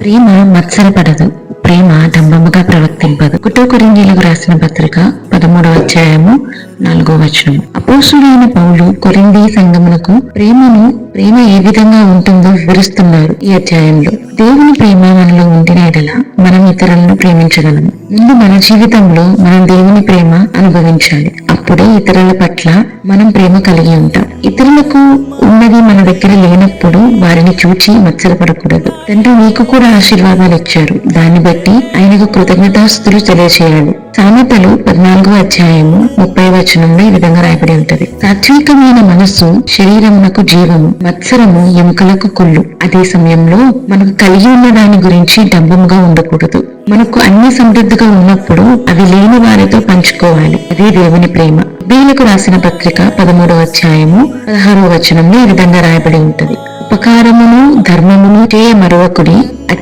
ప్రేమ మత్సరపడదు, ప్రేమ డంబముగా ప్రవర్తింపదు. 1 కొరింథీయులకు రాసిన పత్రిక 13వ అధ్యాయము 4వ వచనం. అపోస్తులైన పౌలు కొరింథీ సంఘమునకు ప్రేమ ఏ విధంగా ఉంటుందో వివరిస్తున్నారు ఈ అధ్యాయంలో. దేవుని ప్రేమ మనలో ఉండిన యెడల మనం ఇతరులను ప్రేమించగలము. ముందు మన జీవితంలో మనం దేవుని ప్రేమ అనుభవించాలి. అప్పుడే ఇతరుల పట్ల మనం ప్రేమ కలిగి ఉంటాం. ఇతరులకు ఉన్నది మన దగ్గర లేనప్పుడు వారిని చూచి మత్సరపడకూడదు. తండ్రి మీకు కూడా ఆశీర్వాదాలు ఇచ్చారు, దాన్ని బట్టి ఆయనకు కృతజ్ఞతాస్తుతులు తెలియజేయాలి. సామెతలు 14వ అధ్యాయము 30వ వచనంలో ఈ విధంగా రాయబడి ఉంటది. సాత్వికమైన మనస్సు శరీరమునకు జీవము, మత్సరము ఎముకలకు కొల్లు. అదే సమయంలో మనకు కలిగి ఉన్న దాని గురించి డంబముగా ఉండకూడదు. మనకు అన్ని సమృద్ధిగా ఉన్నప్పుడు అవి లేని వారితో పంచుకోవాలి. అదే దేవుని ప్రేమ. వీళ్ళకు రాసిన పత్రిక 13వ అధ్యాయము 16వ వచనంలో ఈ విధంగా రాయబడి ఉంటది. ఉపకారమును ధర్మమును చేయ మరొకడి అట్టి